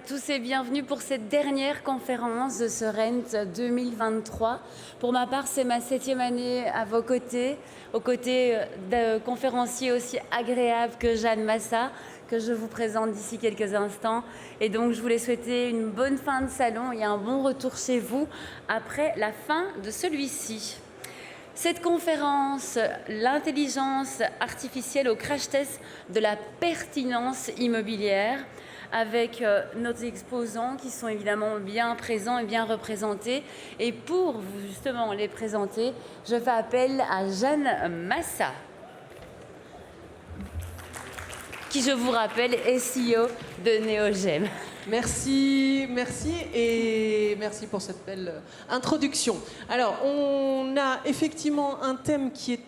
tous et bienvenue pour cette dernière conférence de ce RENT 2023. Pour ma part, c'est ma 7e année à vos côtés, aux côtés de conférenciers aussi agréables que Jeanne Massa, que je vous présente d'ici quelques instants. Et donc, je voulais souhaiter une bonne fin de salon et un bon retour chez vous après la fin de celui-ci. Cette conférence, l'intelligence artificielle au crash test de la pertinence immobilière, avec nos exposants qui sont évidemment bien présents et bien représentés. Et pour justement les présenter, je fais appel à Jeanne Massa, qui, je vous rappelle, est CEO de Neogem. Merci et merci pour cette belle introduction. Alors, on a effectivement un thème qui est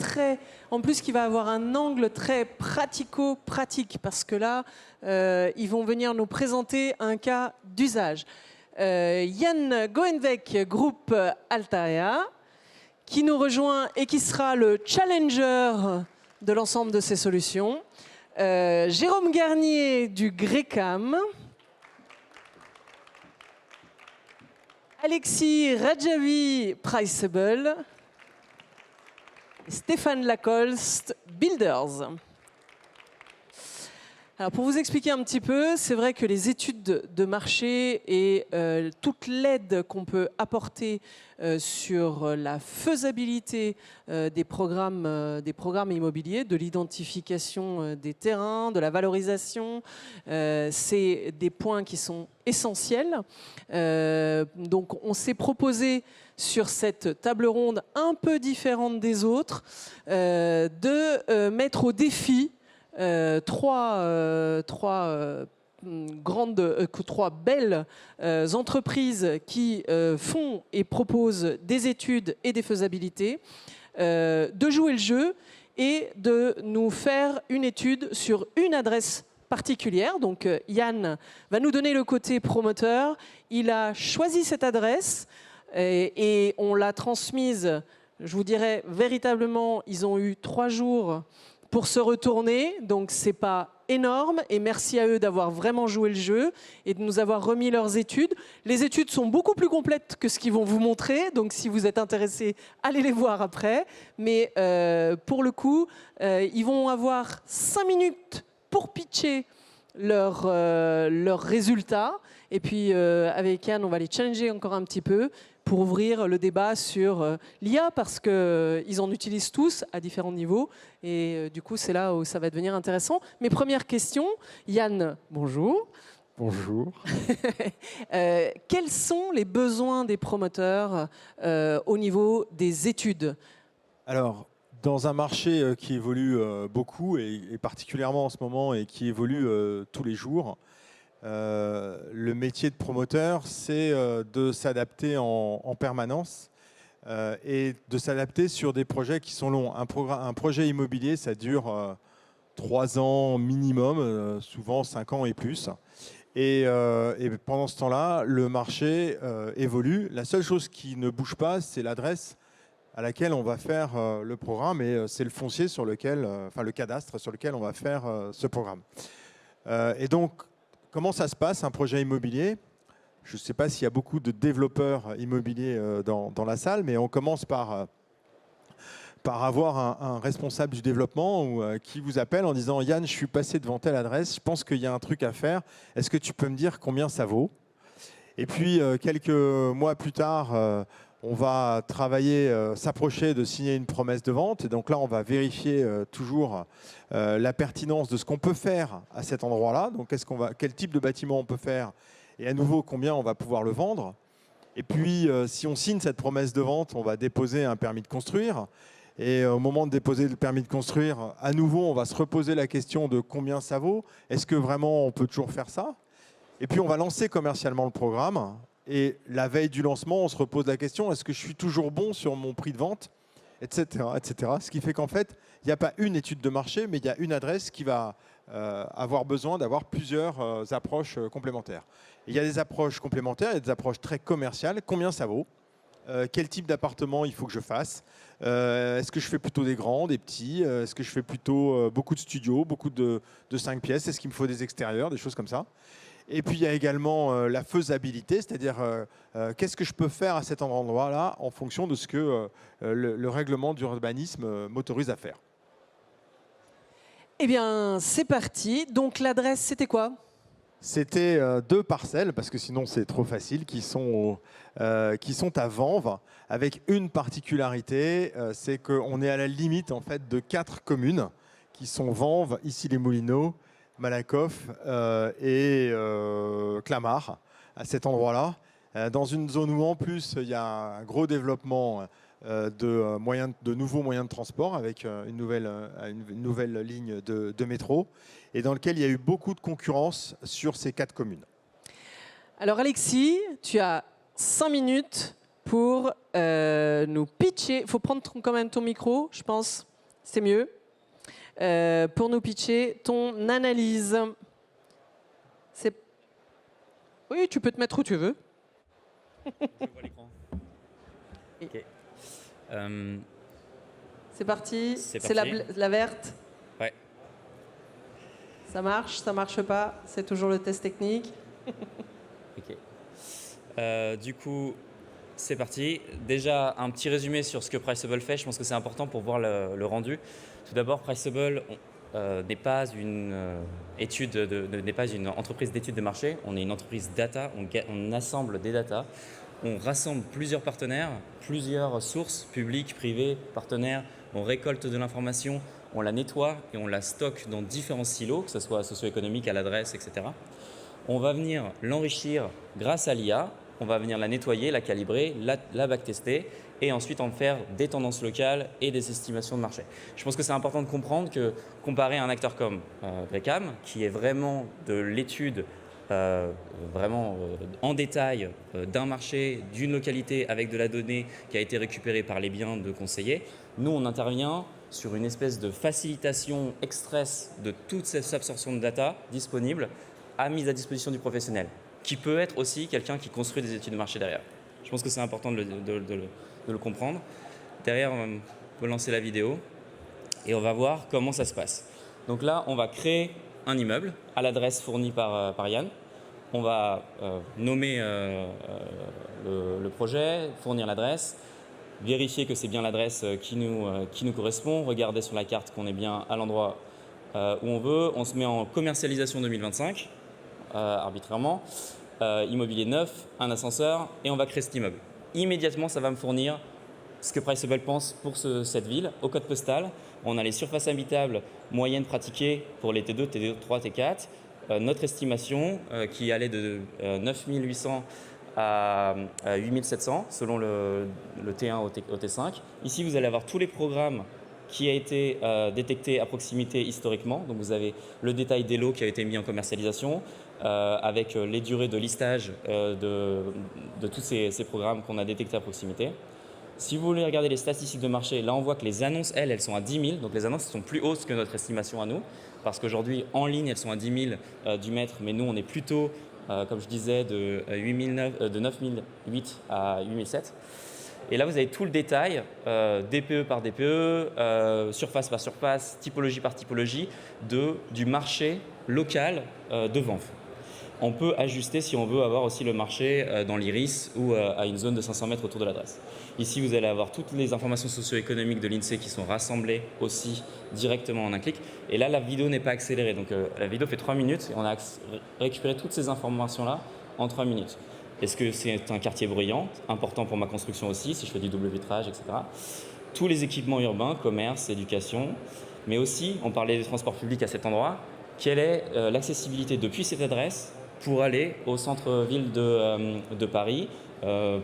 en plus qui va avoir un angle très pratico-pratique parce que là, ils vont venir nous présenter un cas d'usage. Jan Goenvec, groupe Altaea, qui nous rejoint et qui sera le challenger de l'ensemble de ces solutions. Jérôme Garnier du Grécam. Alexis Radjavi, Priceable. Stéphane Lacolste, Builders. Alors pour vous expliquer un petit peu, c'est vrai que les études de marché et toute l'aide qu'on peut apporter sur la faisabilité des programmes immobiliers, de l'identification des terrains, de la valorisation, c'est des points qui sont essentiels. Donc on s'est proposé sur cette table ronde un peu différente des autres de mettre au défi trois belles entreprises qui font et proposent des études et des faisabilités, de jouer le jeu et de nous faire une étude sur une adresse particulière. Donc Yann va nous donner le côté promoteur. Il a choisi cette adresse et on l'a transmise, je vous dirais véritablement, ils ont eu 3 jours pour se retourner, donc c'est pas énorme, et merci à eux d'avoir vraiment joué le jeu et de nous avoir remis leurs études. Les études sont beaucoup plus complètes que ce qu'ils vont vous montrer, donc si vous êtes intéressés, allez les voir après. Mais pour le coup, ils vont avoir 5 minutes pour pitcher leurs résultats. Et puis avec Yann, on va les challenger encore un petit peu pour ouvrir le débat sur l'IA, parce qu'ils en utilisent tous à différents niveaux. Et du coup, c'est là où ça va devenir intéressant. Mes premières questions, Yann, bonjour. Bonjour. Quels sont les besoins des promoteurs au niveau des études? Alors, dans un marché qui évolue beaucoup, et particulièrement en ce moment, et qui évolue tous les jours, le métier de promoteur, c'est de s'adapter en permanence et de s'adapter sur des projets qui sont longs. Un projet immobilier, ça dure 3 ans minimum, souvent 5 ans et plus. Et pendant ce temps-là, le marché évolue. La seule chose qui ne bouge pas, c'est l'adresse à laquelle on va faire le programme, et c'est le foncier sur lequel, enfin le cadastre sur lequel on va faire ce programme. Et donc, comment ça se passe, un projet immobilier? Je ne sais pas s'il y a beaucoup de développeurs immobiliers dans la salle, mais on commence par avoir un responsable du développement qui vous appelle en disant « Yann, je suis passé devant telle adresse, je pense qu'il y a un truc à faire. Est-ce que tu peux me dire combien ça vaut ?» Et puis, quelques mois plus tard, on va travailler, s'approcher de signer une promesse de vente. Et donc là, on va vérifier toujours la pertinence de ce qu'on peut faire à cet endroit-là. Donc, quel type de bâtiment on peut faire et à nouveau, combien on va pouvoir le vendre. Et puis, si on signe cette promesse de vente, on va déposer un permis de construire. Et au moment de déposer le permis de construire, à nouveau, on va se reposer la question de combien ça vaut. Est-ce que vraiment on peut toujours faire ça? Et puis, on va lancer commercialement le programme. Et la veille du lancement, on se repose la question, est-ce que je suis toujours bon sur mon prix de vente, etc., etc. Ce qui fait qu'en fait, il n'y a pas une étude de marché, mais il y a une adresse qui va avoir besoin d'avoir plusieurs approches complémentaires. Et il y a des approches complémentaires, il y a des approches très commerciales. Combien ça vaut? Quel type d'appartement il faut que je fasse? Est-ce que je fais plutôt des grands, des petits? Est-ce que je fais plutôt beaucoup de studios, beaucoup de 5 pièces? Est-ce qu'il me faut des extérieurs, des choses comme ça? Et puis il y a également la faisabilité, c'est-à-dire qu'est-ce que je peux faire à cet endroit-là en fonction de ce que le règlement d'urbanisme m'autorise à faire. Eh bien, c'est parti. Donc l'adresse, c'était quoi? C'était 2 parcelles, parce que sinon c'est trop facile, qui sont à Vanves, avec une particularité, c'est qu'on est à la limite en fait de 4 communes, qui sont Vanves, Issy-les-Moulineaux, Malakoff et Clamart, à cet endroit-là, dans une zone où en plus il y a un gros développement de nouveaux moyens de transport avec une nouvelle ligne de métro, et dans lequel il y a eu beaucoup de concurrence sur ces 4 communes. Alors Alexis, tu as 5 minutes pour nous pitcher. Il faut prendre quand même ton micro, je pense, c'est mieux. Pour nous pitcher ton analyse. Oui, tu peux te mettre où tu veux. Je vois l'écran. Ok. C'est parti. C'est la verte. Ouais. Ça marche pas. C'est toujours le test technique. Ok. Du coup, c'est parti. Déjà, un petit résumé sur ce que Priceable fait. Je pense que c'est important pour voir le rendu. Tout d'abord, Priceable n'est pas une n'est pas une entreprise d'études de marché. On est une entreprise data. On assemble des data. On rassemble plusieurs partenaires, plusieurs sources publiques, privées, partenaires. On récolte de l'information, on la nettoie et on la stocke dans différents silos, que ce soit socio-économique, à l'adresse, etc. On va venir l'enrichir grâce à l'IA. On va venir la nettoyer, la calibrer, la backtester et ensuite en faire des tendances locales et des estimations de marché. Je pense que c'est important de comprendre que comparé à un acteur comme Brecam, qui est vraiment de l'étude en détail d'un marché, d'une localité avec de la donnée qui a été récupérée par les biens de conseillers, nous on intervient sur une espèce de facilitation express de toute cette absorption de data disponible mise à disposition du professionnel, qui peut être aussi quelqu'un qui construit des études de marché derrière. Je pense que c'est important de le comprendre. Derrière, on peut lancer la vidéo et on va voir comment ça se passe. Donc là, on va créer un immeuble à l'adresse fournie par Yann. On va nommer le projet, fournir l'adresse, vérifier que c'est bien l'adresse qui nous correspond, regarder sur la carte qu'on est bien à l'endroit où on veut. On se met en commercialisation 2025, arbitrairement, immobilier neuf, un ascenseur, et on va créer cet immeuble. Immédiatement, ça va me fournir ce que Priceable pense pour cette ville, au code postal. On a les surfaces habitables moyennes pratiquées pour les T2, T3, T4. Notre estimation qui allait de 9800 à 8700 selon le T1 au T5. Ici, vous allez avoir tous les programmes qui a été détecté à proximité historiquement. Donc vous avez le détail des lots qui a été mis en commercialisation avec les durées de listage de tous ces programmes qu'on a détectés à proximité. Si vous voulez regarder les statistiques de marché, là on voit que les annonces, elles sont à 10 000. Donc les annonces sont plus hautes que notre estimation à nous. Parce qu'aujourd'hui, en ligne, elles sont à 10 000 du mètre. Mais nous, on est plutôt, comme je disais, de 9008 à 8007. Et là, vous avez tout le détail, DPE par DPE, surface par surface, typologie par typologie, du marché local de Vanves. On peut ajuster si on veut avoir aussi le marché dans l'Iris ou à une zone de 500 mètres autour de l'adresse. Ici, vous allez avoir toutes les informations socio-économiques de l'INSEE qui sont rassemblées aussi directement en un clic. Et là, la vidéo n'est pas accélérée. Donc, la vidéo fait 3 minutes et on a récupéré toutes ces informations-là en 3 minutes. Est-ce que c'est un quartier bruyant, important pour ma construction aussi, si je fais du double vitrage, etc. Tous les équipements urbains, commerce, éducation, mais aussi, on parlait des transports publics à cet endroit, quelle est l'accessibilité depuis cette adresse pour aller au centre-ville de Paris,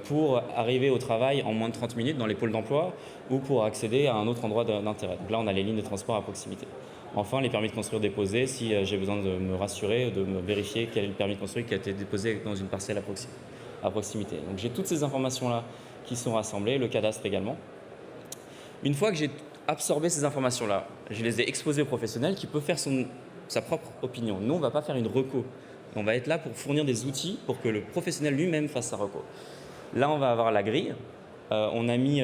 pour arriver au travail en moins de 30 minutes dans les pôles d'emploi ou pour accéder à un autre endroit d'intérêt. Donc là, on a les lignes de transport à proximité. Enfin, les permis de construire déposés, si j'ai besoin de me rassurer, de me vérifier quel est le permis de construire qui a été déposé dans une parcelle à proximité. Donc j'ai toutes ces informations-là qui sont rassemblées, le cadastre également. Une fois que j'ai absorbé ces informations-là, je les ai exposées au professionnel qui peut faire sa propre opinion. Nous, on ne va pas faire une reco. On va être là pour fournir des outils pour que le professionnel lui-même fasse sa reco. Là, on va avoir la grille. On a mis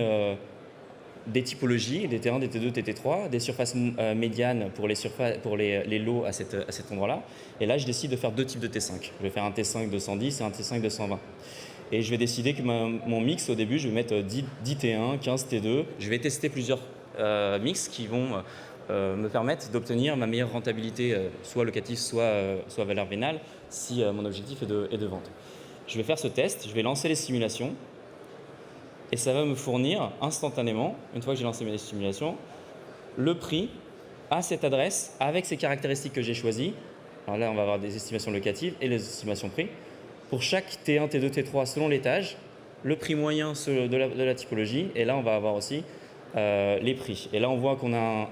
des typologies, des T1, des T2, T3, des surfaces médianes pour les lots à cet endroit-là. Et là, je décide de faire 2 types de T5. Je vais faire un T5 de 110 et un T5 de 120. Et je vais décider que mon mix, au début, je vais mettre 10 T1, 15 T2. Je vais tester plusieurs mix qui vont me permettre d'obtenir ma meilleure rentabilité, soit locative, soit valeur vénale, si mon objectif est de vente. Je vais faire ce test, je vais lancer les simulations, et ça va me fournir instantanément, une fois que j'ai lancé mes simulations, le prix à cette adresse, avec ces caractéristiques que j'ai choisies. Alors là, on va avoir des estimations locatives et les estimations prix. Pour chaque T1, T2, T3, selon l'étage, le prix moyen de la typologie, et là, on va avoir aussi les prix. Et là, on voit qu'on a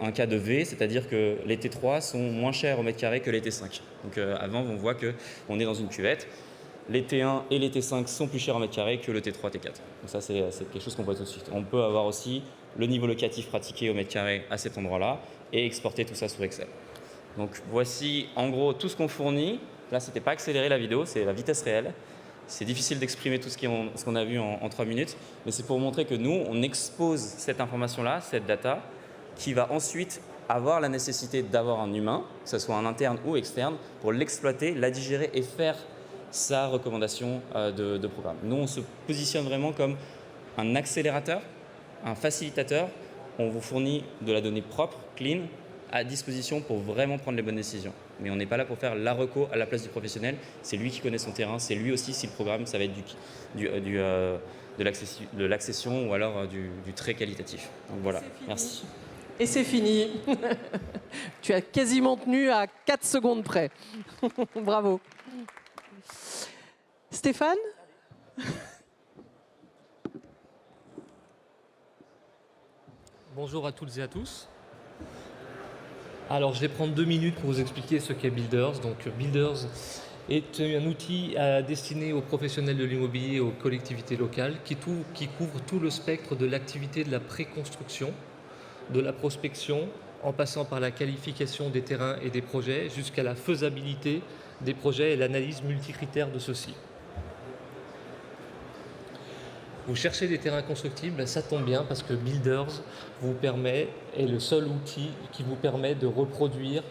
un cas de V, c'est-à-dire que les T3 sont moins chers au mètre carré que les T5. Donc avant, on voit qu'on est dans une cuvette. Les T1 et les T5 sont plus chers au mètre carré que le T3, T4. Donc ça, c'est quelque chose qu'on voit tout de suite. On peut avoir aussi le niveau locatif pratiqué au mètre carré à cet endroit-là et exporter tout ça sur Excel. Donc voici en gros tout ce qu'on fournit. Là, ce n'était pas accéléré la vidéo, c'est la vitesse réelle. C'est difficile d'exprimer tout ce qu'on a vu en 3 minutes, mais c'est pour montrer que nous, on expose cette information-là, cette data, qui va ensuite avoir la nécessité d'avoir un humain, que ce soit un interne ou externe, pour l'exploiter, la digérer et faire sa recommandation de programme. Nous, on se positionne vraiment comme un accélérateur, un facilitateur. On vous fournit de la donnée propre, clean, à disposition pour vraiment prendre les bonnes décisions. Mais on n'est pas là pour faire la reco à la place du professionnel. C'est lui qui connaît son terrain. C'est lui aussi, si le programme, ça va être de l'accession ou alors du très qualitatif. Donc voilà, merci. Et c'est fini. Tu as quasiment tenu à 4 secondes près. Bravo. Stéphane ? Bonjour à toutes et à tous. Alors, je vais prendre 2 minutes pour vous expliquer ce qu'est Builders. Donc, Builders est un outil destiné aux professionnels de l'immobilier et aux collectivités locales qui couvre tout le spectre de l'activité de la préconstruction, de la prospection, en passant par la qualification des terrains et des projets, jusqu'à la faisabilité des projets et l'analyse multicritère de ceux-ci. Vous cherchez des terrains constructibles, ça tombe bien parce que Builders est le seul outil qui vous permet de reproduire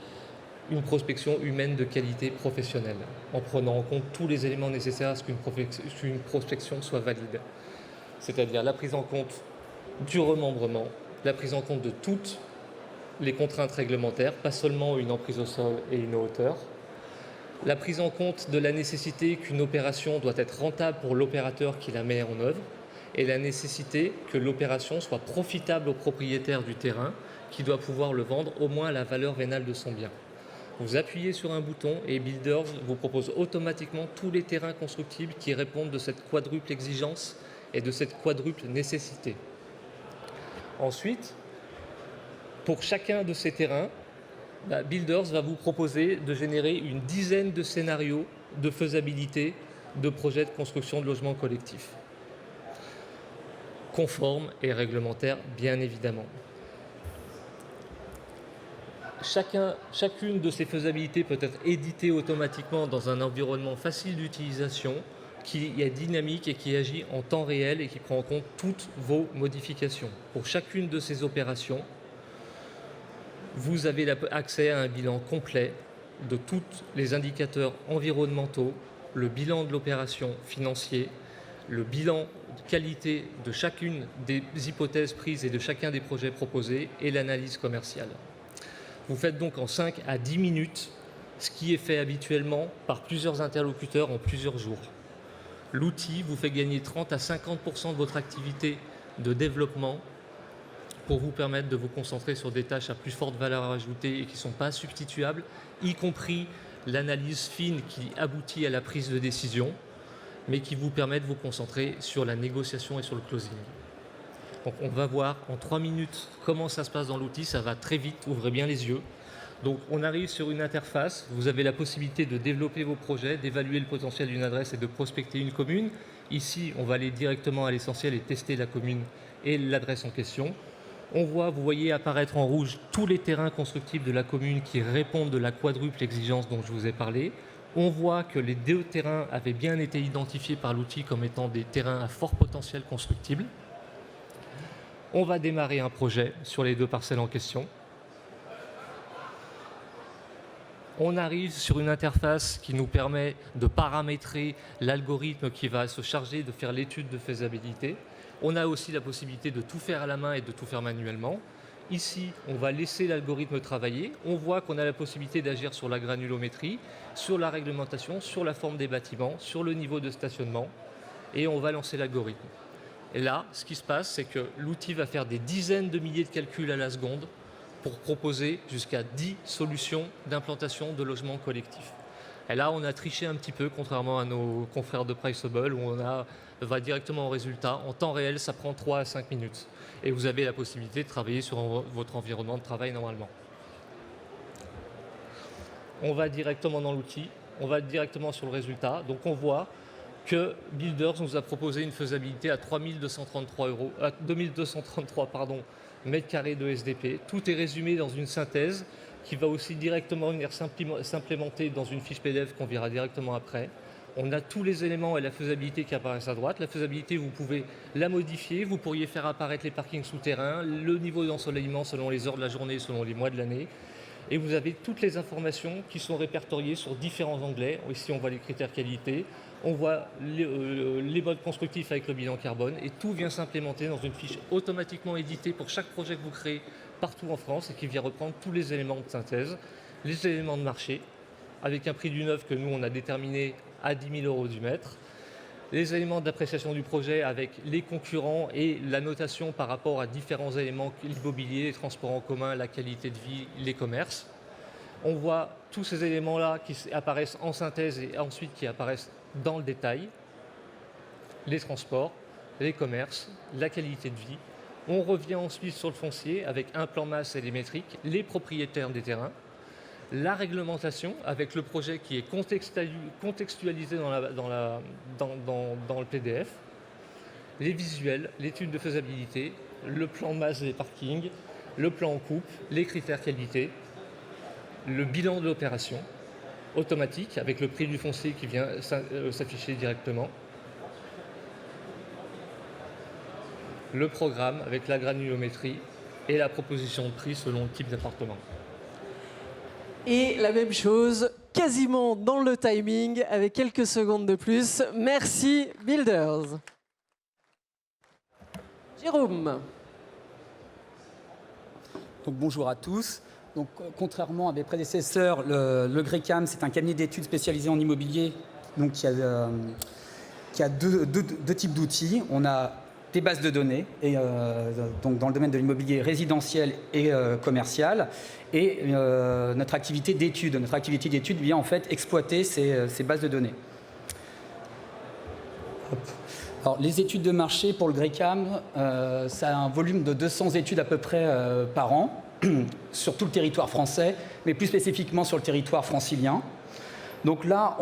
une prospection humaine de qualité professionnelle, en prenant en compte tous les éléments nécessaires à ce qu'une prospection soit valide. C'est-à-dire la prise en compte du remembrement, la prise en compte de toutes les contraintes réglementaires, pas seulement une emprise au sol et une hauteur, la prise en compte de la nécessité qu'une opération doit être rentable pour l'opérateur qui la met en œuvre, et la nécessité que l'opération soit profitable au propriétaire du terrain qui doit pouvoir le vendre au moins à la valeur vénale de son bien. Vous appuyez sur un bouton et Builders vous propose automatiquement tous les terrains constructibles qui répondent de cette quadruple exigence et de cette quadruple nécessité. Ensuite, pour chacun de ces terrains, Builders va vous proposer de générer une dizaine de scénarios de faisabilité de projets de construction de logements collectifs. Conformes et réglementaires, bien évidemment. Chacune de ces faisabilités peut être éditée automatiquement dans un environnement facile d'utilisation, qui est dynamique et qui agit en temps réel et qui prend en compte toutes vos modifications. Pour chacune de ces opérations, vous avez accès à un bilan complet de tous les indicateurs environnementaux, le bilan de l'opération financier, le bilan de qualité de chacune des hypothèses prises et de chacun des projets proposés et l'analyse commerciale. Vous faites donc en 5 à 10 minutes ce qui est fait habituellement par plusieurs interlocuteurs en plusieurs jours. L'outil vous fait gagner 30 à 50% de votre activité de développement pour vous permettre de vous concentrer sur des tâches à plus forte valeur ajoutée et qui ne sont pas substituables, y compris l'analyse fine qui aboutit à la prise de décision, mais qui vous permet de vous concentrer sur la négociation et sur le closing. Donc on va voir en 3 minutes comment ça se passe dans l'outil, ça va très vite, ouvrez bien les yeux. Donc on arrive sur une interface, vous avez la possibilité de développer vos projets, d'évaluer le potentiel d'une adresse et de prospecter une commune. Ici, on va aller directement à l'essentiel et tester la commune et l'adresse en question. Vous voyez apparaître en rouge tous les terrains constructibles de la commune qui répondent de la quadruple exigence dont je vous ai parlé. On voit que les 2 terrains avaient bien été identifiés par l'outil comme étant des terrains à fort potentiel constructible. On va démarrer un projet sur les 2 parcelles en question. On arrive sur une interface qui nous permet de paramétrer l'algorithme qui va se charger de faire l'étude de faisabilité. On a aussi la possibilité de tout faire à la main et de tout faire manuellement. Ici, on va laisser l'algorithme travailler. On voit qu'on a la possibilité d'agir sur la granulométrie, sur la réglementation, sur la forme des bâtiments, sur le niveau de stationnement. Et on va lancer l'algorithme. Et là, ce qui se passe, c'est que l'outil va faire des dizaines de milliers de calculs à la seconde pour proposer jusqu'à 10 solutions d'implantation de logements collectifs. Et là, on a triché un petit peu, contrairement à nos confrères de Priceable, où on va directement au résultat. En temps réel, ça prend 3 à 5 minutes. Et vous avez la possibilité de travailler sur votre environnement de travail normalement. On va directement dans l'outil, on va directement sur le résultat. Donc on voit que Builders nous a proposé une faisabilité à 2233 mètres carrés de SDP. Tout est résumé dans une synthèse qui va aussi directement venir s'implémenter dans une fiche PDF qu'on verra directement après. On a tous les éléments et la faisabilité qui apparaissent à droite. La faisabilité, vous pouvez la modifier. Vous pourriez faire apparaître les parkings souterrains, le niveau d'ensoleillement selon les heures de la journée, selon les mois de l'année. Et vous avez toutes les informations qui sont répertoriées sur différents onglets. Ici, on voit les critères qualité. On voit les modes constructifs avec le bilan carbone. Et tout vient s'implémenter dans une fiche automatiquement éditée pour chaque projet que vous créez partout en France et qui vient reprendre tous les éléments de synthèse, les éléments de marché, avec un prix du neuf que nous, on a déterminé à 10 000 € du mètre, les éléments d'appréciation du projet avec les concurrents et la notation par rapport à différents éléments, l'immobilier, les transports en commun, la qualité de vie, les commerces. On voit tous ces éléments-là qui apparaissent en synthèse et ensuite qui apparaissent dans le détail, les transports, les commerces, la qualité de vie. On revient ensuite sur le foncier avec un plan masse et les métriques, les propriétaires des terrains, la réglementation avec le projet qui est contextualisé dans le PDF, les visuels, l'étude de faisabilité, le plan masse des parkings, le plan en coupe, les critères qualité, le bilan de l'opération automatique avec le prix du foncier qui vient s'afficher directement, le programme avec la granulométrie et la proposition de prix selon le type d'appartement. Et la même chose, quasiment dans le timing, avec quelques secondes de plus. Merci Builders. Jérôme. Donc, bonjour à tous. Donc, contrairement à mes prédécesseurs, le GRECAM, c'est un cabinet d'études spécialisé en immobilier donc, qui a deux types d'outils. On a des bases de données, et, donc dans le domaine de l'immobilier résidentiel et commercial, et notre activité d'étude. Notre activité d'étude vient en fait exploiter ces bases de données. Alors, les études de marché pour le GRECAM, ça a un volume de 200 études à peu près par an, sur tout le territoire français, mais plus spécifiquement sur le territoire francilien. Donc là,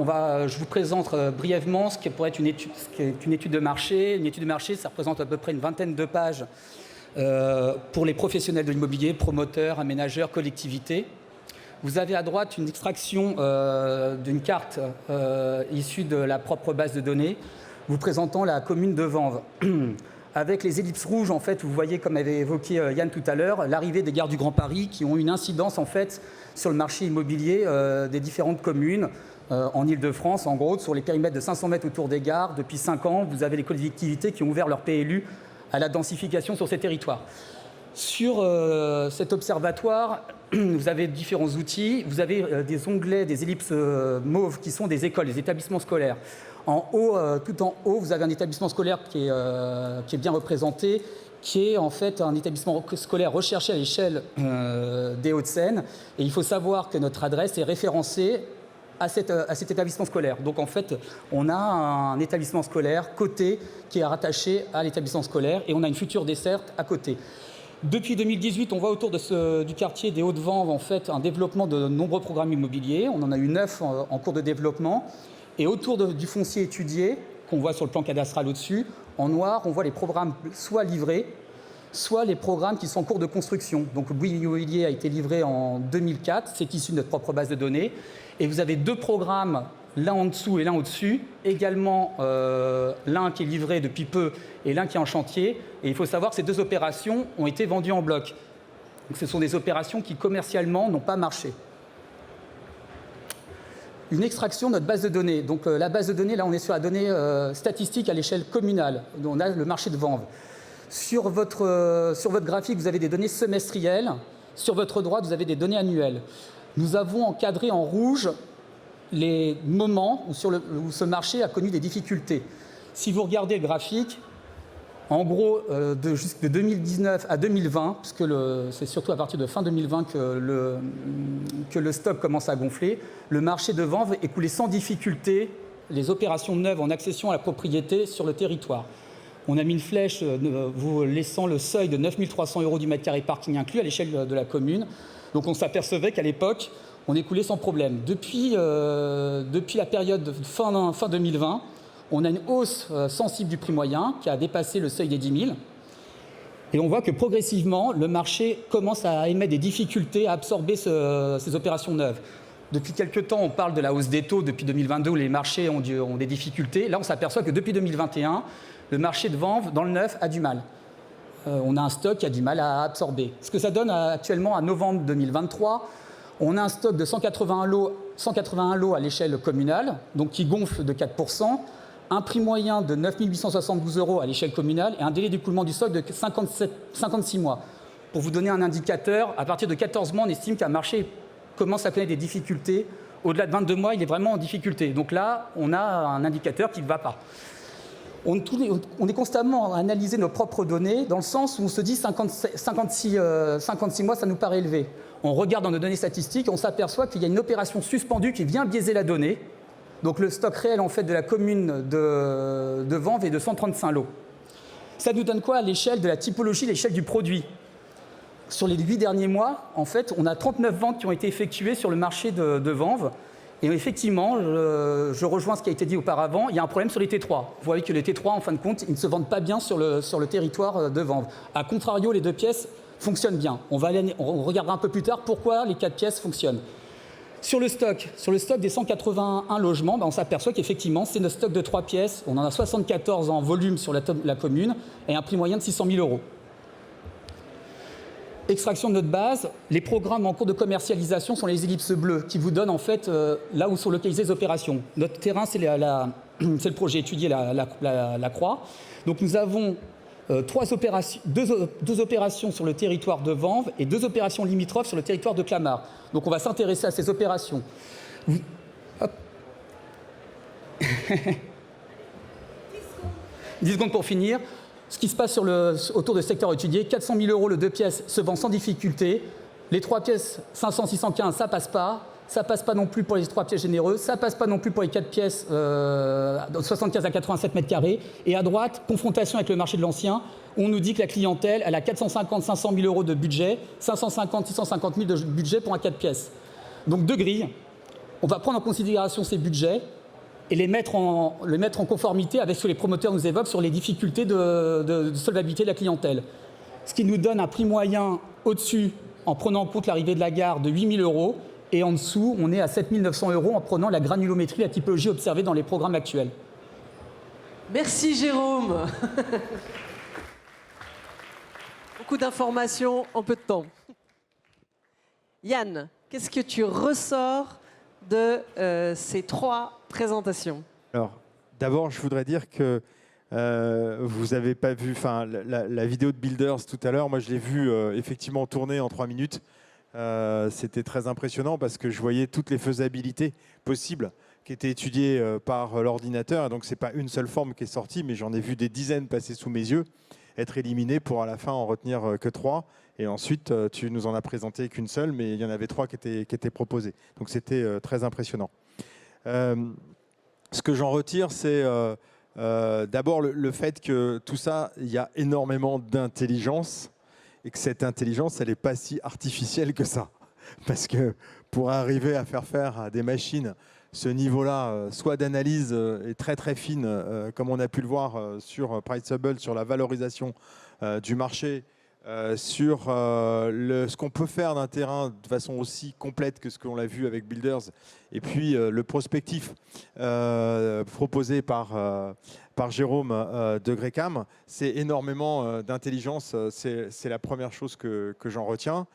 je vous présente brièvement ce qui pourrait être une étude de marché. Une étude de marché, ça représente à peu près une vingtaine de pages pour les professionnels de l'immobilier, promoteurs, aménageurs, collectivités. Vous avez à droite une extraction d'une carte issue de la propre base de données, vous présentant la commune de Vanves. Avec les ellipses rouges, en fait, vous voyez, comme avait évoqué Yann tout à l'heure, l'arrivée des gares du Grand Paris qui ont une incidence en fait sur le marché immobilier des différentes communes en Ile-de-France. En gros, sur les périmètres de 500 mètres autour des gares, depuis 5 ans, vous avez les collectivités qui ont ouvert leur PLU à la densification sur ces territoires. Sur cet observatoire, vous avez différents outils. Vous avez des onglets, des ellipses mauves qui sont des écoles, des établissements scolaires. En haut, tout en haut, vous avez un établissement scolaire qui est bien représenté, qui est en fait un établissement scolaire recherché à l'échelle des Hauts-de-Seine. Et il faut savoir que notre adresse est référencée à cet établissement scolaire. Donc en fait, on a un établissement scolaire coté qui est rattaché à l'établissement scolaire et on a une future desserte à côté. Depuis 2018, on voit autour du quartier des Hauts-de-Vanves en fait, un développement de nombreux programmes immobiliers. On en a eu 9 en cours de développement. Et autour du foncier étudié, qu'on voit sur le plan cadastral au-dessus, en noir, on voit les programmes soit livrés, soit les programmes qui sont en cours de construction. Donc le Bouygues Immobilier a été livré en 2004, c'est issu de notre propre base de données. Et vous avez 2 programmes l'un en dessous et l'un au-dessus, également l'un qui est livré depuis peu et l'un qui est en chantier. Et il faut savoir que ces 2 opérations ont été vendues en bloc. Donc ce sont des opérations qui commercialement n'ont pas marché. Une extraction de notre base de données. Donc la base de données, là on est sur la donnée statistique à l'échelle communale. On a le marché de Vanves. Sur votre graphique, vous avez des données semestrielles. Sur votre droite, vous avez des données annuelles. Nous avons encadré en rouge les moments où ce marché a connu des difficultés. Si vous regardez le graphique, en gros, de 2019 à 2020, puisque c'est surtout à partir de fin 2020 que le stock commence à gonfler, le marché de Vanves écoulait sans difficulté les opérations neuves en accession à la propriété sur le territoire. On a mis une flèche vous laissant le seuil de 9 300 € du mètre carré parking inclus à l'échelle de la commune. Donc on s'apercevait qu'à l'époque, on écoulait sans problème. Depuis la période de fin 2020, on a une hausse sensible du prix moyen qui a dépassé le seuil des 10 000. Et on voit que progressivement, le marché commence à émettre des difficultés à absorber ces opérations neuves. Depuis quelques temps, on parle de la hausse des taux depuis 2022 où les marchés ont des difficultés. Là, on s'aperçoit que depuis 2021, le marché de Vanves, dans le neuf, a du mal. On a un stock qui a du mal à absorber. Ce que ça donne actuellement à novembre 2023, on a un stock de 181 lots à l'échelle communale, donc qui gonfle de 4%, un prix moyen de 9 872 € à l'échelle communale et un délai d'écoulement du stock de 56 mois. Pour vous donner un indicateur, à partir de 14 mois, on estime qu'un marché commence à connaître des difficultés. Au-delà de 22 mois, il est vraiment en difficulté. Donc là, on a un indicateur qui ne va pas. On est constamment à analyser nos propres données dans le sens où on se dit 56 mois, ça nous paraît élevé. On regarde dans nos données statistiques et on s'aperçoit qu'il y a une opération suspendue qui vient biaiser la donnée. Donc le stock réel en fait, de la commune de Vanves est de 135 lots. Ça nous donne quoi à l'échelle de la typologie, l'échelle du produit? Sur les 8 derniers mois, en fait, on a 39 ventes qui ont été effectuées sur le marché de Vanves. Et effectivement, je rejoins ce qui a été dit auparavant, il y a un problème sur les T3. Vous voyez que les T3, en fin de compte, ils ne se vendent pas bien sur le territoire de Vanves. A contrario, les 2 pièces fonctionnent bien. On regardera un peu plus tard pourquoi les 4 pièces fonctionnent. Sur le stock des 181 logements, on s'aperçoit qu'effectivement, c'est notre stock de 3 pièces. On en a 74 en volume sur la commune et un prix moyen de 600 000 €. Extraction de notre base, les programmes en cours de commercialisation sont les ellipses bleues qui vous donnent en fait là où sont localisées les opérations. Notre terrain, c'est le projet étudié, la Croix. Donc nous avons 2 opérations sur le territoire de Vanves et 2 opérations limitrophes sur le territoire de Clamart. Donc on va s'intéresser à ces opérations. Hop. 10 secondes pour finir. Ce qui se passe autour du secteur étudié, 400 000 € le 2 pièces se vend sans difficulté. Les 3 pièces 500, 615, ça passe pas. Ça passe pas non plus pour les 3 pièces généreuses. Ça passe pas non plus pour les 4 pièces 75 à 87 mètres carrés. Et à droite, confrontation avec le marché de l'ancien. On nous dit que la clientèle, elle a 450, 500 000 € de budget, 550, 650 000 de budget pour un 4 pièces. Donc 2 grilles. On va prendre en considération ces budgets et les mettre en conformité avec ce que les promoteurs nous évoquent sur les difficultés de solvabilité de la clientèle. Ce qui nous donne un prix moyen au-dessus, en prenant en compte l'arrivée de la gare, de 8 000 €, et en dessous, on est à 7 900 € en prenant la granulométrie, la typologie observée dans les programmes actuels. Merci Jérôme. Beaucoup d'informations en peu de temps. Yann, qu'est-ce que tu ressors de ces 3 présentations? Alors, d'abord, je voudrais dire que vous n'avez pas vu la vidéo de Builders tout à l'heure. Moi, je l'ai vue effectivement tourner en 3 minutes. C'était très impressionnant parce que je voyais toutes les faisabilités possibles qui étaient étudiées par l'ordinateur. Et donc, ce n'est pas une seule forme qui est sortie, mais j'en ai vu des dizaines passer sous mes yeux, être éliminées pour à la fin en retenir que 3. Et ensuite, tu nous en as présenté qu'une seule, mais il y en avait 3 qui étaient proposées. Donc, c'était très impressionnant. Ce que j'en retire, c'est d'abord le fait que tout ça, il y a énormément d'intelligence et que cette intelligence, elle n'est pas si artificielle que ça. Parce que pour arriver à faire à des machines ce niveau-là, soit d'analyse est très très fine, comme on a pu le voir sur Priceable, sur la valorisation du marché, sur ce qu'on peut faire d'un terrain de façon aussi complète que ce qu'on l'a vu avec Builders, et puis le prospectif proposé par Jérôme de Grécam, c'est énormément d'intelligence. C'est la première chose que j'en retiens.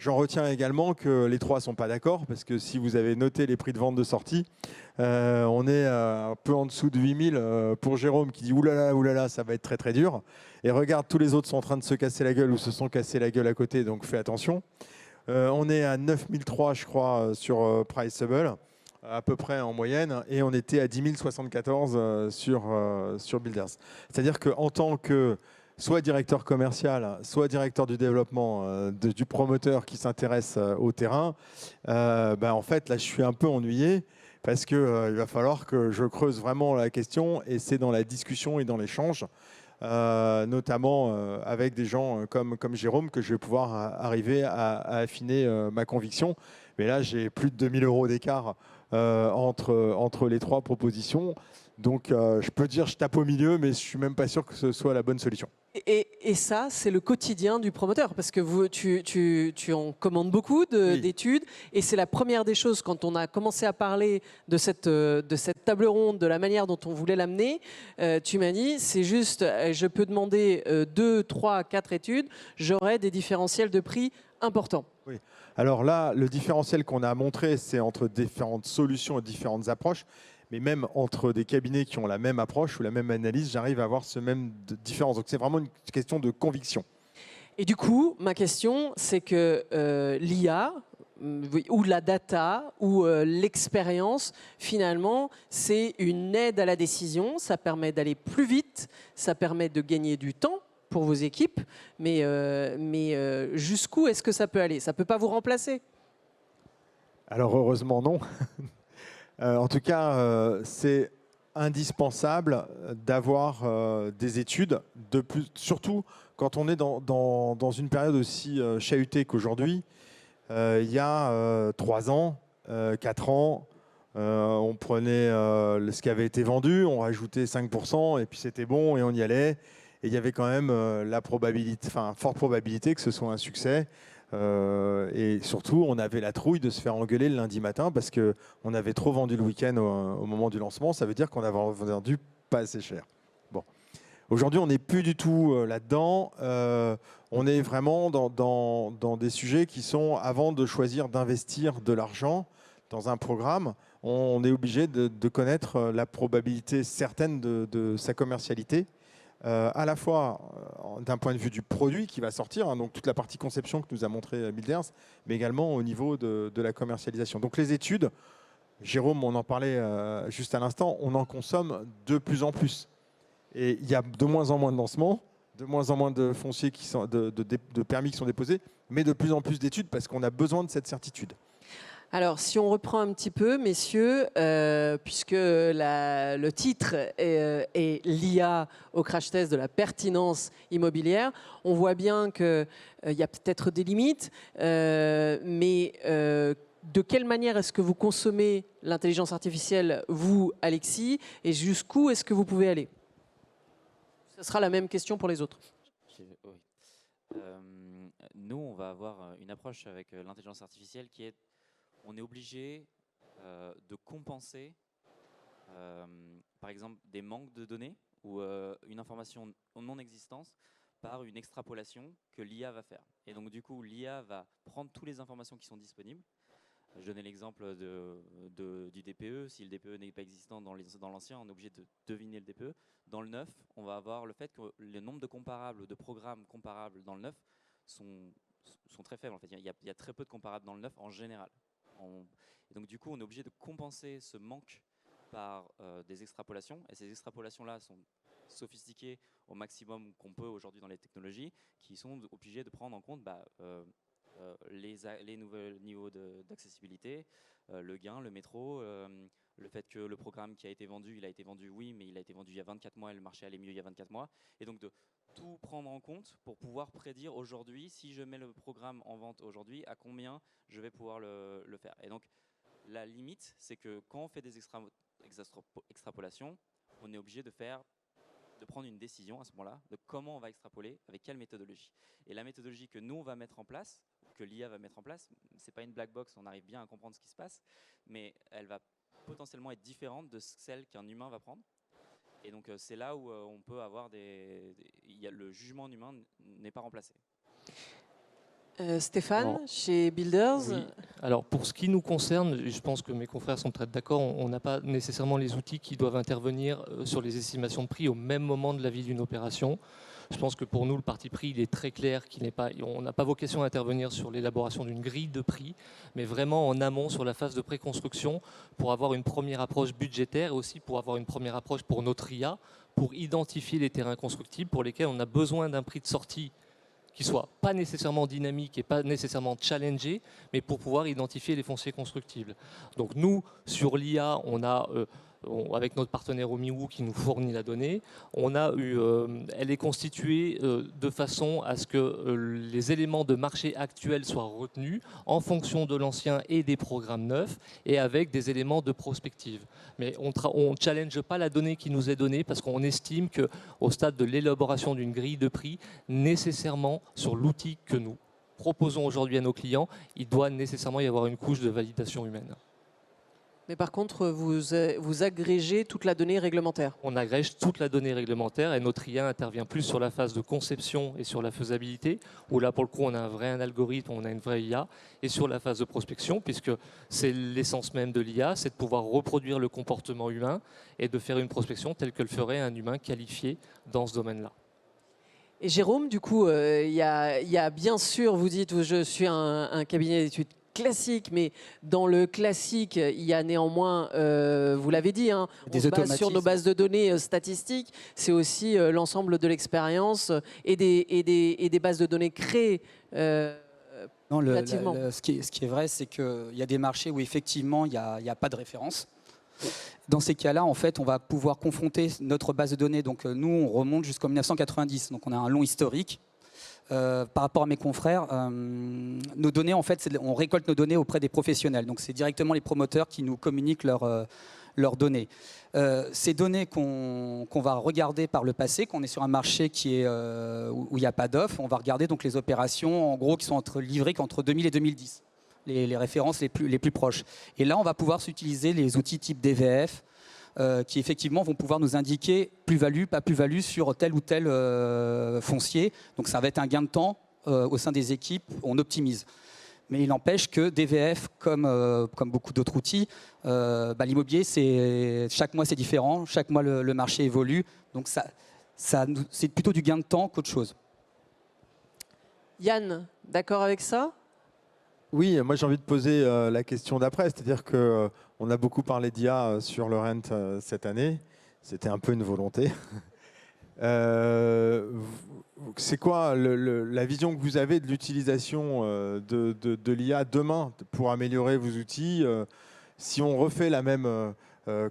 J'en retiens également que les trois ne sont pas d'accord, parce que si vous avez noté les prix de vente de sortie, on est un peu en dessous de 8000 pour Jérôme qui dit oulala, ça va être très très dur. Et regarde, tous les autres sont en train de se casser la gueule ou se sont cassés la gueule à côté, donc fais attention. On est à 9003, je crois, sur Priceable, à peu près en moyenne, et on était à 10 074 sur Builders. C'est-à-dire qu'en tant que soit directeur commercial, soit directeur du développement du promoteur qui s'intéresse au terrain, en fait, là, je suis un peu ennuyé parce qu'il va falloir que je creuse vraiment la question, et c'est dans la discussion et dans l'échange, notamment avec des gens comme Jérôme, que je vais pouvoir arriver à affiner ma conviction. Mais là, j'ai plus de 2000 € d'écart entre les trois propositions. Donc, je peux dire je tape au milieu, mais je ne suis même pas sûr que ce soit la bonne solution. Et ça, c'est le quotidien du promoteur, parce que tu en commandes beaucoup Oui. d'études, et c'est la première des choses, quand on a commencé à parler de cette table ronde, de la manière dont on voulait l'amener, tu m'as dit, c'est juste, je peux demander 2, 3, 4 études, j'aurai des différentiels de prix importants. Oui. Alors là, le différentiel qu'on a montré, c'est entre différentes solutions et différentes approches. Mais même entre des cabinets qui ont la même approche ou la même analyse, j'arrive à avoir ce même différence. Donc c'est vraiment une question de conviction. Et du coup, ma question, c'est que l'IA ou la data ou l'expérience, finalement, c'est une aide à la décision. Ça permet d'aller plus vite, ça permet de gagner du temps pour vos équipes. Mais jusqu'où est-ce que ça peut aller? Ça ne peut pas vous remplacer? Alors heureusement non. En tout cas, c'est indispensable d'avoir des études, surtout quand on est dans une période aussi chahutée qu'aujourd'hui. Il y a 3 ans, 4 ans, on prenait ce qui avait été vendu, on rajoutait 5% et puis c'était bon et on y allait. Et il y avait quand même forte probabilité que ce soit un succès. Et surtout, on avait la trouille de se faire engueuler le lundi matin parce qu'on avait trop vendu le week-end au moment du lancement. Ça veut dire qu'on avait vendu pas assez cher. Bon. Aujourd'hui, on n'est plus du tout là-dedans. On est vraiment dans des sujets qui sont, avant de choisir d'investir de l'argent dans un programme, on est obligé de connaître la probabilité certaine de sa commercialité. À la fois d'un point de vue du produit qui va sortir, hein, donc toute la partie conception que nous a montré Builders, mais également au niveau de la commercialisation. Donc les études, Jérôme, on en parlait juste à l'instant, on en consomme de plus en plus. Et il y a de moins en moins de lancements, de moins en moins de fonciers de permis qui sont déposés, mais de plus en plus d'études parce qu'on a besoin de cette certitude. Alors, si on reprend un petit peu, messieurs, puisque le titre est l'IA au crash test de la pertinence immobilière, on voit bien qu'il y a peut-être des limites, mais de quelle manière est-ce que vous consommez l'intelligence artificielle, vous, Alexis, et jusqu'où est-ce que vous pouvez aller? Ce sera la même question pour les autres. Oui. Nous, on va avoir une approche avec l'intelligence artificielle qui est on est obligé de compenser, par exemple, des manques de données ou une information non existante par une extrapolation que l'IA va faire. Et donc, du coup, l'IA va prendre toutes les informations qui sont disponibles. Je donnais l'exemple du DPE. Si le DPE n'est pas existant dans l'ancien, on est obligé de deviner le DPE. Dans le neuf, on va avoir le fait que le nombre de comparables, de programmes comparables dans le neuf sont très faibles. En fait, il y a très peu de comparables dans le neuf en général. Et donc du coup, on est obligé de compenser ce manque par des extrapolations. Et ces extrapolations-là sont sophistiquées au maximum qu'on peut aujourd'hui dans les technologies, qui sont obligées de prendre en compte les nouveaux niveaux d'accessibilité, le gain, le métro, le fait que le programme qui a été vendu, il a été vendu, oui, mais il a été vendu il y a 24 mois et le marché allait mieux il y a 24 mois. Et donc de tout prendre en compte pour pouvoir prédire aujourd'hui, si je mets le programme en vente aujourd'hui, à combien je vais pouvoir le faire. Et donc la limite, c'est que quand on fait des extrapolations, on est obligé de faire de prendre une décision à ce moment-là de comment on va extrapoler, avec quelle méthodologie. Et la méthodologie que nous, on va mettre en place, que l'IA va mettre en place, ce n'est pas une black box, on arrive bien à comprendre ce qui se passe, mais elle va potentiellement être différente de celle qu'un humain va prendre. Et donc, c'est là où on peut avoir le jugement humain n'est pas remplacé. Stéphane, Alors, chez Builders. Oui. Alors pour ce qui nous concerne, je pense que mes confrères sont peut-être d'accord, on n'a pas nécessairement les outils qui doivent intervenir sur les estimations de prix au même moment de la vie d'une opération. Je pense que pour nous, le parti pris, il est très clair, on n'a pas vocation à intervenir sur l'élaboration d'une grille de prix, mais vraiment en amont sur la phase de préconstruction pour avoir une première approche budgétaire et aussi pour avoir une première approche pour notre IA, pour identifier les terrains constructibles pour lesquels on a besoin d'un prix de sortie qui soit pas nécessairement dynamique et pas nécessairement challengé, mais pour pouvoir identifier les fonciers constructibles. Donc nous, sur l'IA, avec notre partenaire Omiwu qui nous fournit la donnée, elle est constituée de façon à ce que les éléments de marché actuels soient retenus en fonction de l'ancien et des programmes neufs et avec des éléments de prospective. Mais on ne challenge pas la donnée qui nous est donnée parce qu'on estime qu'au stade de l'élaboration d'une grille de prix, nécessairement sur l'outil que nous proposons aujourd'hui à nos clients, il doit nécessairement y avoir une couche de validation humaine. Mais par contre, vous agrégez toute la donnée réglementaire. On agrège toute la donnée réglementaire et notre IA intervient plus sur la phase de conception et sur la faisabilité, où là, pour le coup, on a un algorithme, on a une vraie IA, et sur la phase de prospection, puisque c'est l'essence même de l'IA, c'est de pouvoir reproduire le comportement humain et de faire une prospection telle que le ferait un humain qualifié dans ce domaine-là. Et Jérôme, du coup, il y a bien sûr, vous dites, je suis un cabinet d'études classique, mais dans le classique, il y a néanmoins, vous l'avez dit, on se base sur nos bases de données statistiques, c'est aussi l'ensemble de l'expérience et des bases de données créées. Non, ce qui est vrai, c'est qu'il y a des marchés où effectivement il n'y a pas de référence. Dans ces cas-là, en fait, on va pouvoir confronter notre base de données. Donc nous, on remonte jusqu'en 1990, donc on a un long historique. Par rapport à mes confrères, nos données, en fait, on récolte nos données auprès des professionnels. Donc c'est directement les promoteurs qui nous communiquent leurs données. Ces données qu'on va regarder par le passé, qu'on est sur un marché où il n'y a pas d'offre, on va regarder donc les opérations en gros qui sont livrées qu'entre 2000 et 2010, les références les plus proches. Et là, on va pouvoir utiliser les outils type DVF, qui effectivement vont pouvoir nous indiquer plus-value, pas plus-value sur tel ou tel foncier. Donc ça va être un gain de temps au sein des équipes, on optimise. Mais il n'empêche que DVF, comme beaucoup d'autres outils, l'immobilier, chaque mois c'est différent, chaque mois le marché évolue. Donc c'est plutôt du gain de temps qu'autre chose. Yann, d'accord avec ça ? Oui, moi j'ai envie de poser la question d'après, c'est-à-dire qu'on a beaucoup parlé d'IA sur le Rent cette année, c'était un peu une volonté. C'est quoi la vision que vous avez de l'utilisation de l'IA demain pour améliorer vos outils si on refait la même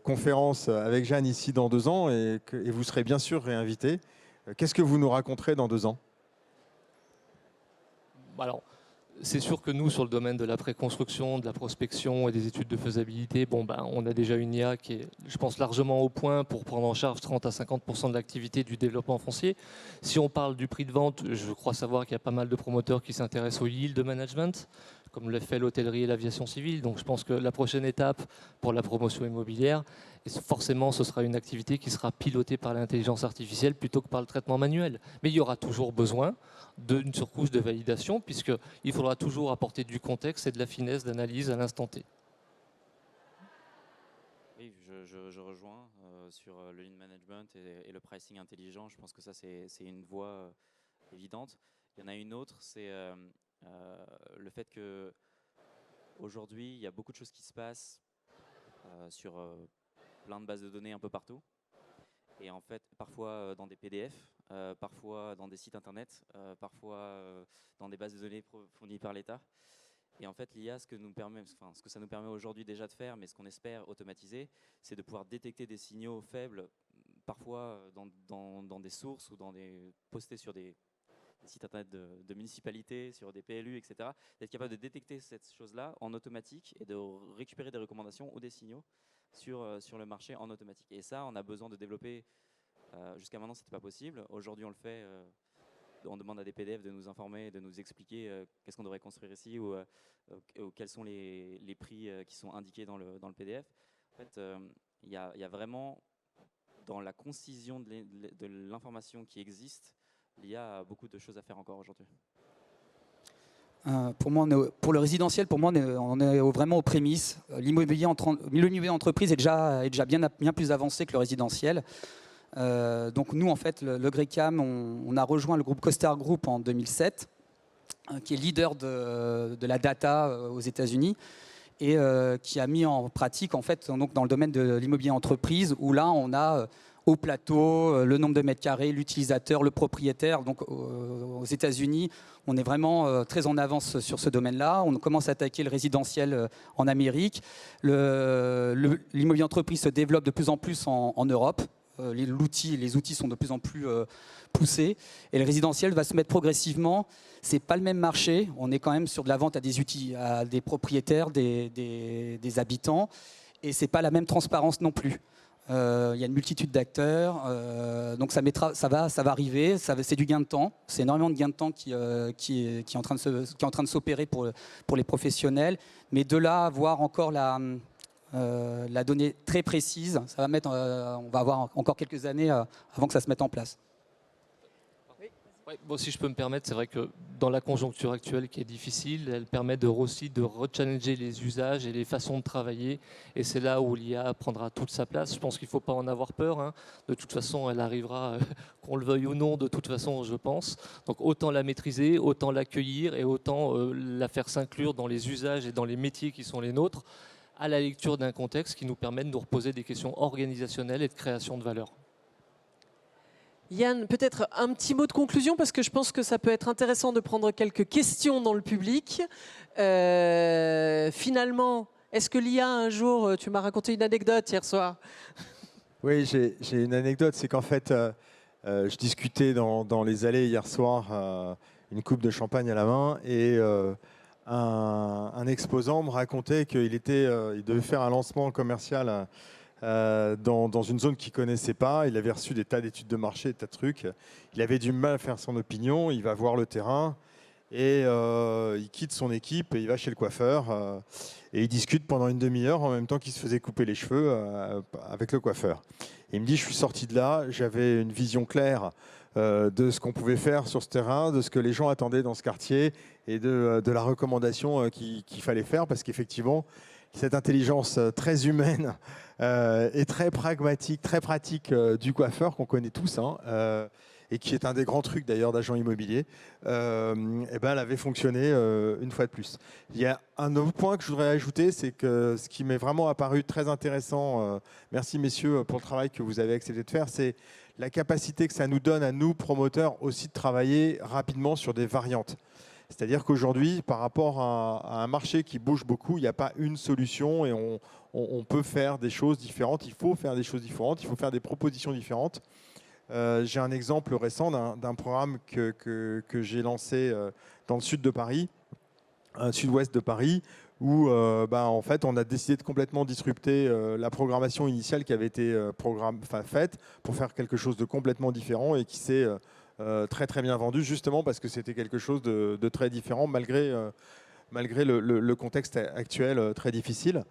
conférence avec Jeanne ici dans 2 ans et vous serez bien sûr réinvité, qu'est-ce que vous nous raconterez dans 2 ans ? Alors, c'est sûr que nous, sur le domaine de la préconstruction, de la prospection et des études de faisabilité, on a déjà une IA qui est, je pense, largement au point pour prendre en charge 30 à 50% de l'activité du développement foncier. Si on parle du prix de vente, je crois savoir qu'il y a pas mal de promoteurs qui s'intéressent au yield management, comme le fait l'hôtellerie et l'aviation civile. Donc je pense que la prochaine étape pour la promotion immobilière, et forcément ce sera une activité qui sera pilotée par l'intelligence artificielle plutôt que par le traitement manuel. Mais il y aura toujours besoin d'une surcouche de validation puisqu'il faudra toujours apporter du contexte et de la finesse d'analyse à l'instant T. Oui, je rejoins sur le lean management et le pricing intelligent. Je pense que ça, c'est une voie évidente. Il y en a une autre, c'est le fait qu'aujourd'hui, il y a beaucoup de choses qui se passent sur plein de bases de données un peu partout. Et en fait, parfois dans des PDF, parfois dans des sites internet, parfois dans des bases de données fournies par l'État. Et en fait, l'IA, ce que ça nous permet aujourd'hui déjà de faire, mais ce qu'on espère automatiser, c'est de pouvoir détecter des signaux faibles, parfois dans des sources ou postés sur des sites internet de municipalités, sur des PLU, etc. D'être capable de détecter cette chose-là en automatique et de récupérer des recommandations ou des signaux sur le marché en automatique. Et ça, on a besoin de développer Jusqu'à maintenant, ce n'était pas possible. Aujourd'hui, on le fait. On demande à des PDF de nous informer, de nous expliquer qu'est-ce qu'on devrait construire ici ou quels sont les prix qui sont indiqués dans le PDF. En fait, il y a vraiment, dans la concision de l'information qui existe, il y a beaucoup de choses à faire encore aujourd'hui. Pour moi, pour le résidentiel, pour moi, on est vraiment aux prémices. L'immobilier entreprise est déjà bien plus avancé que le résidentiel. Donc nous, en fait, le GRECAM, on a rejoint le groupe CoStar Group en 2007, qui est leader de la data aux États-Unis et qui a mis en pratique, en fait, donc dans le domaine de l'immobilier entreprise, où là, on a au plateau le nombre de mètres carrés, l'utilisateur, le propriétaire. Donc aux États-Unis, on est vraiment très en avance sur ce domaine-là. On commence à attaquer le résidentiel en Amérique. L'immobilier entreprise se développe de plus en plus en Europe. Les outils sont de plus en plus poussés. Et le résidentiel va se mettre progressivement. Ce n'est pas le même marché. On est quand même sur de la vente à des propriétaires, des habitants. Et ce n'est pas la même transparence non plus. Il y a une multitude d'acteurs, donc ça va arriver, c'est du gain de temps, c'est énormément de gain de temps qui est en train de s'opérer pour les professionnels, mais de là à avoir encore la donnée très précise, on va avoir encore quelques années avant que ça se mette en place. Ouais, bon, si je peux me permettre, c'est vrai que dans la conjoncture actuelle qui est difficile, elle permet aussi de rechallenger les usages et les façons de travailler. Et c'est là où l'IA prendra toute sa place. Je pense qu'il ne faut pas en avoir peur, hein. De toute façon, elle arrivera, qu'on le veuille ou non, de toute façon, je pense. Donc autant la maîtriser, autant l'accueillir et autant la faire s'inclure dans les usages et dans les métiers qui sont les nôtres, à la lecture d'un contexte qui nous permet de nous reposer des questions organisationnelles et de création de valeur. Yann, peut-être un petit mot de conclusion, parce que je pense que ça peut être intéressant de prendre quelques questions dans le public. Finalement, est-ce que l'IA, un jour, tu m'as raconté une anecdote hier soir? Oui, j'ai une anecdote, c'est qu'en fait, je discutais dans les allées hier soir, une coupe de champagne à la main, et un exposant me racontait qu'il devait faire un lancement commercial dans une zone qu'il ne connaissait pas. Il avait reçu des tas d'études de marché, des tas de trucs. Il avait du mal à faire son opinion. Il va voir le terrain et il quitte son équipe et il va chez le coiffeur. Et il discute pendant une demi-heure en même temps qu'il se faisait couper les cheveux avec le coiffeur. Et il me dit, je suis sorti de là, j'avais une vision claire de ce qu'on pouvait faire sur ce terrain, de ce que les gens attendaient dans ce quartier et de la recommandation qu'il fallait faire, parce qu'effectivement, cette intelligence très humaine et très pragmatique, très pratique du coiffeur qu'on connaît tous, hein, et qui est un des grands trucs d'ailleurs d'agent immobilier, elle avait fonctionné une fois de plus. Il y a un autre point que je voudrais ajouter, c'est que ce qui m'est vraiment apparu très intéressant, merci messieurs pour le travail que vous avez accepté de faire, c'est la capacité que ça nous donne à nous, promoteurs, aussi de travailler rapidement sur des variantes. C'est-à-dire qu'aujourd'hui, par rapport à un marché qui bouge beaucoup, il n'y a pas une solution et on peut faire des choses différentes. Il faut faire des choses différentes, il faut faire des propositions différentes. J'ai un exemple récent d'un programme que j'ai lancé dans le sud de Paris, sud-ouest de Paris, où en fait, on a décidé de complètement disrupter la programmation initiale qui avait été faite pour faire quelque chose de complètement différent et qui s'est très très bien vendu, justement parce que c'était quelque chose de très différent malgré le contexte actuel très difficile.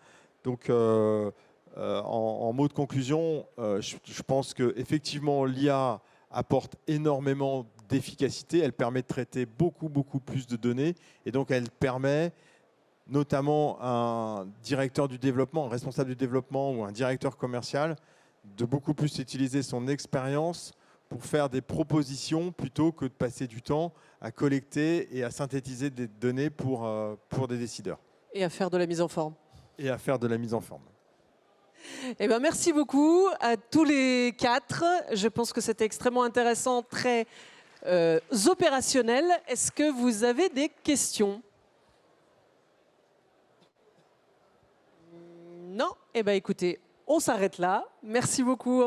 Donc en mot de conclusion, je pense qu'effectivement l'IA apporte énormément d'efficacité, elle permet de traiter beaucoup plus de données et donc elle permet notamment à un directeur du développement, un responsable du développement ou un directeur commercial de beaucoup plus utiliser son expérience pour faire des propositions plutôt que de passer du temps à collecter et à synthétiser des données pour des décideurs. Et à faire de la mise en forme. Et à faire de la mise en forme. Eh bien, merci beaucoup à tous les quatre. Je pense que c'était extrêmement intéressant, très opérationnel. Est-ce que vous avez des questions? Non? Eh bien, écoutez, on s'arrête là. Merci beaucoup.